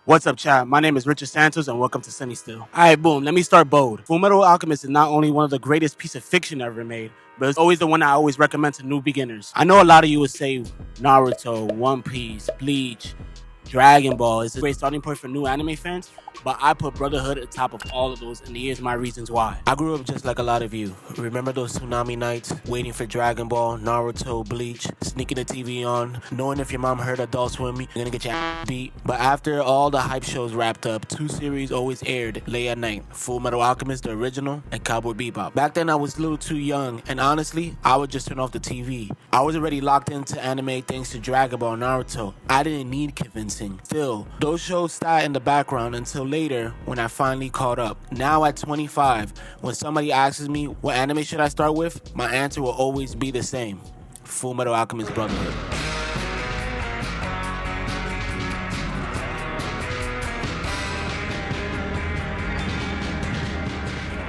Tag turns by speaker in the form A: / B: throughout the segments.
A: What's up, chat? My name is Richard Santos, and welcome to Cinesteel. Alright, boom, let me start bold. Fullmetal Alchemist is not only one of the greatest pieces of fiction ever made, but it's always the one I always recommend to new beginners. I know a lot of you would say Naruto, One Piece, Bleach, Dragon Ball is a great starting point for new anime fans, but I put Brotherhood at the top of all of those, and here's my reasons why. I grew up just like a lot of you. Remember those tsunami nights, waiting for Dragon Ball, Naruto, Bleach, sneaking the TV on, knowing if your mom heard Adult Swim, you're gonna get your ass beat. But after all the hype shows wrapped up, two series always aired late at night: Fullmetal Alchemist, the original, and Cowboy Bebop. Back then I was a little too young, and honestly, I would just turn off the TV. I was already locked into anime thanks to Dragon Ball and Naruto. I didn't need convincing. Still, those shows sat in the background until later when I finally caught up. Now at 25, when somebody asks me what anime should I start with, my answer will always be the same: Fullmetal Alchemist Brotherhood.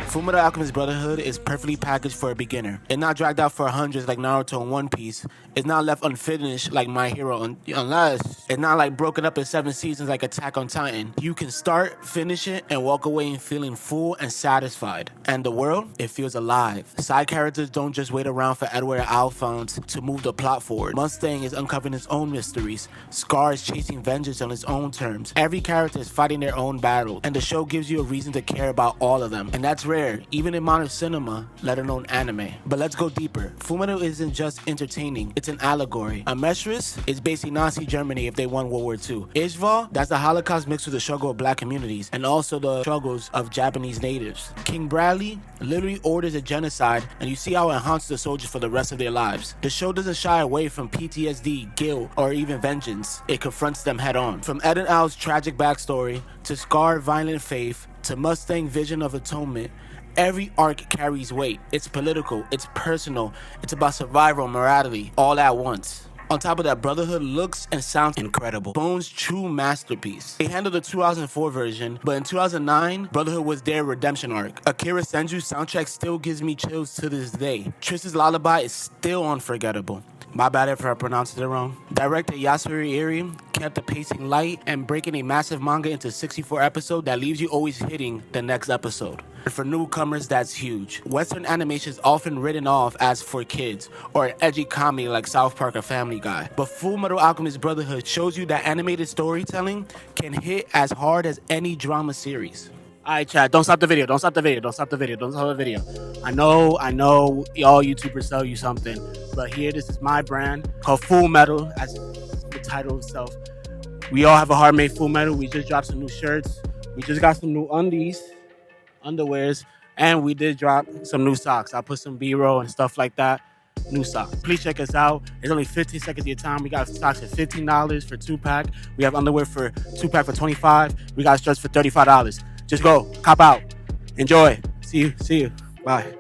A: Fullmetal Alchemist Brotherhood is perfectly packaged for a beginner. It's not dragged out for hundreds like Naruto and One Piece. It's not left unfinished like My Hero, unless it's not like broken up in 7 seasons like Attack on Titan. You can start, finish it, and walk away feeling full and satisfied. And the world, it feels alive. Side characters don't just wait around for Edward and Alphonse to move the plot forward. Mustang is uncovering his own mysteries. Scar is chasing vengeance on his own terms. Every character is fighting their own battle, and the show gives you a reason to care about all of them. And that's rare, even in modern cinema, let alone anime. But let's go deeper. Fullmetal isn't just entertaining, it's an allegory. Amestris is basically Nazi Germany if they won World War II. Ishval, that's the Holocaust mixed with the struggle of black communities, and also the struggles of Japanese natives. King Bradley literally orders a genocide, and you see how it haunts the soldiers for the rest of their lives. The show doesn't shy away from PTSD, guilt, or even vengeance. It confronts them head on. From Ed and Al's tragic backstory, to Scar violent faith, to Mustang vision of atonement, every arc carries weight. It's political, it's personal, it's about survival and morality, all at once. On top of that, Brotherhood looks and sounds incredible. Bone's true masterpiece. They handled the 2004 version, but in 2009, Brotherhood was their redemption arc. Akira Senju's soundtrack still gives me chills to this day. Triss's Lullaby is still unforgettable. My bad if I pronounced it wrong. Director Yasuhiro Eri kept the pacing light and breaking a massive manga into 64 episodes that leaves you always hitting the next episode. For newcomers, that's huge. Western animation is often written off as for kids or an edgy comedy like South Park or Family Guy. But Fullmetal Alchemist Brotherhood shows you that animated storytelling can hit as hard as any drama series. Alright, chat, don't stop the video, don't stop the video, don't stop the video, don't stop the video. I know, y'all YouTubers tell you something, but here, this is my brand called Fullmetal, as the title itself. We all have a heart made Fullmetal. We just dropped some new shirts. We just got some new underwears, and we did drop some new socks. I'll put some B-roll and stuff like that. New socks. Please check us out. It's only 15 seconds of your time. We got socks for $15 for 2-pack. We have underwear for 2-pack for $25. We got shirts for $35. Just go, cop out, enjoy. See you. Bye.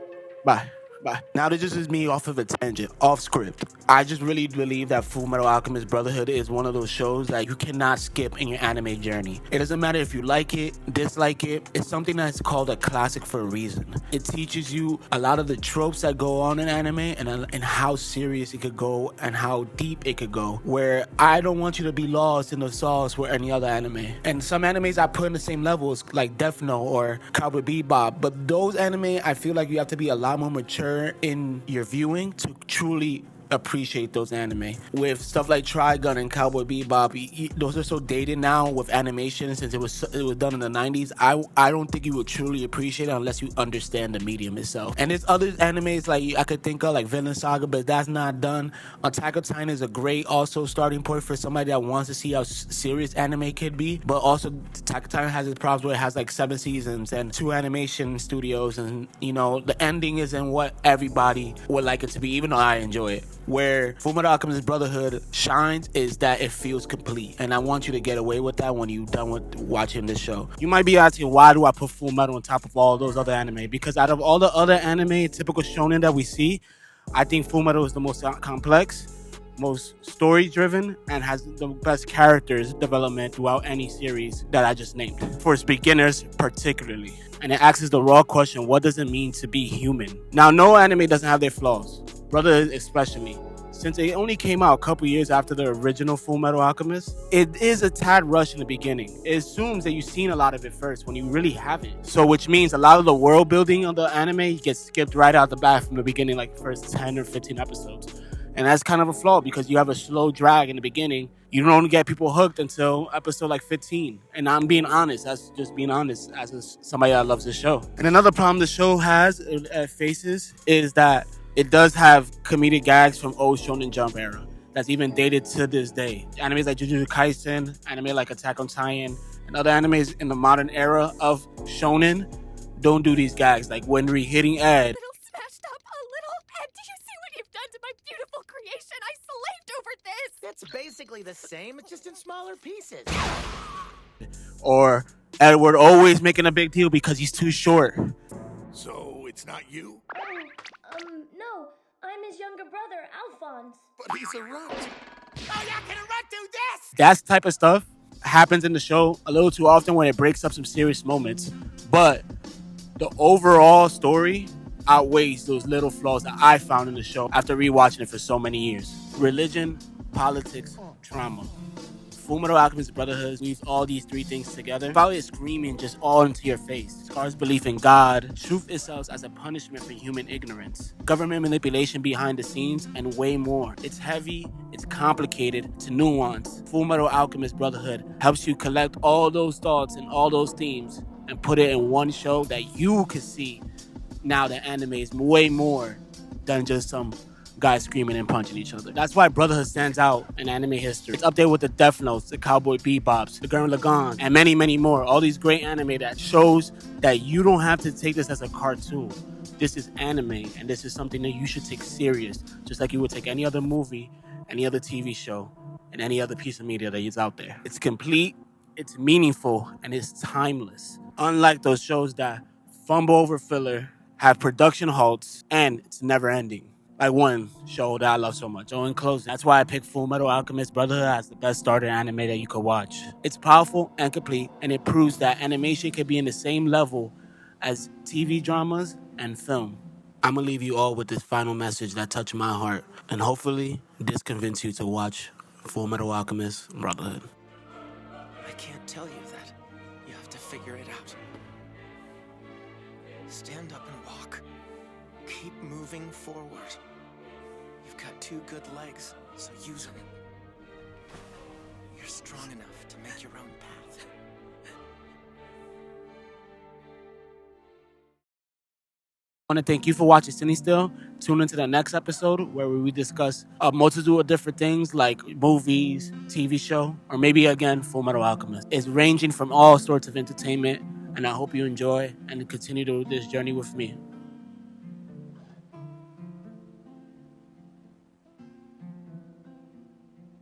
A: Now this just is me off of a tangent, off script. I just really believe that Fullmetal Alchemist Brotherhood is one of those shows that you cannot skip in your anime journey. It doesn't matter if you like it, dislike it. It's something that's called a classic for a reason. It teaches you a lot of the tropes that go on in anime and how serious it could go and how deep it could go. Where I don't want you to be lost in the sauce with any other anime. And some animes I put in the same levels like Death Note or Cowboy Bebop. But those anime, I feel like you have to be a lot more mature in your viewing to truly appreciate those anime. With stuff like Trigun and Cowboy Bebop, those are so dated now with animation since it was done in the 90s. I don't think you would truly appreciate it unless you understand the medium itself. And there's other animes like I could think of like Vinland Saga, but that's not done. Attack on Titan is a great also starting point for somebody that wants to see how serious anime could be. But also Attack on Titan has its problems where it has like 7 seasons and 2 animation studios, and the ending isn't what everybody would like it to be, even though I enjoy it. Where Fullmetal Alchemist Brotherhood shines is that it feels complete, and I want you to get away with that when you're done with watching this show. You might be asking, why do I put Fullmetal on top of all those other anime? Because out of all the other anime, typical shonen that we see, I think Fullmetal is the most complex, most story-driven, and has the best characters development throughout any series that I just named. For its beginners, particularly. And it asks the raw question, what does it mean to be human? Now, no anime doesn't have their flaws. Brotherhood especially. since it only came out a couple years after the original Fullmetal Alchemist, it is a tad rushed in the beginning. It assumes that you've seen a lot of it first when you really haven't. So which means a lot of the world building of the anime gets skipped right out the bat from the beginning, like the first 10 or 15 episodes. And that's kind of a flaw because you have a slow drag in the beginning. You don't get people hooked until episode like 15. And I'm being honest. That's just being honest as somebody that loves the show. And another problem the show has, faces, is that it does have comedic gags from old Shonen Jump era that's even dated to this day. Animes like Jujutsu Kaisen, anime like Attack on Titan, and other animes in the modern era of Shonen don't do these gags. Like when we're hitting Ed,
B: Smashed up a little. And do you see what you've done to my beautiful creation? I slaved over this.
C: It's basically the same, just in smaller pieces.
A: or Edward always making a big deal because he's too short.
D: So it's not you?
E: No. I'm his younger brother, Alphonse.
D: But he's a runt.
C: Oh, yeah, can a runt do this?
A: That type of stuff happens in the show a little too often when it breaks up some serious moments. But the overall story outweighs those little flaws that I found in the show after rewatching it for so many years. Religion, politics, trauma. Fullmetal Alchemist Brotherhood weaves all these three things together without it screaming just all into your face. Scar's belief in God, truth itself as a punishment for human ignorance, government manipulation behind the scenes, and way more. It's heavy, it's complicated, it's nuanced. Fullmetal Alchemist Brotherhood helps you collect all those thoughts and all those themes and put it in one show that you can see now that anime is way more than just some guys screaming and punching each other. That's why Brotherhood stands out in anime history. It's up there with the Death Notes, the Cowboy Bebops, the Gurren Lagann, and many, many more. All these great anime that shows that you don't have to take this as a cartoon. This is anime, and this is something that you should take serious, just like you would take any other movie, any other TV show, and any other piece of media that is out there. It's complete, it's meaningful, and it's timeless. Unlike those shows that fumble over filler, have production halts, and it's never ending. Like one show that I love so much. So in closing, that's why I picked Fullmetal Alchemist Brotherhood as the best starter anime that you could watch. It's powerful and complete, and it proves that animation can be in the same level as TV dramas and film. I'm gonna leave you all with this final message that touched my heart, and hopefully this convinces you to watch Fullmetal Alchemist Brotherhood.
C: I can't tell you that. You have to figure it out. Stand up and walk. Keep moving forward. You've got 2 good legs, so use them. You're strong enough to make your own path.
A: I want to thank you for watching Cinesteel. Tune into the next episode where we discuss a multitude of different things like movies, TV show, or maybe again Fullmetal Alchemist. It's ranging from all sorts of entertainment, and I hope you enjoy and continue this journey with me.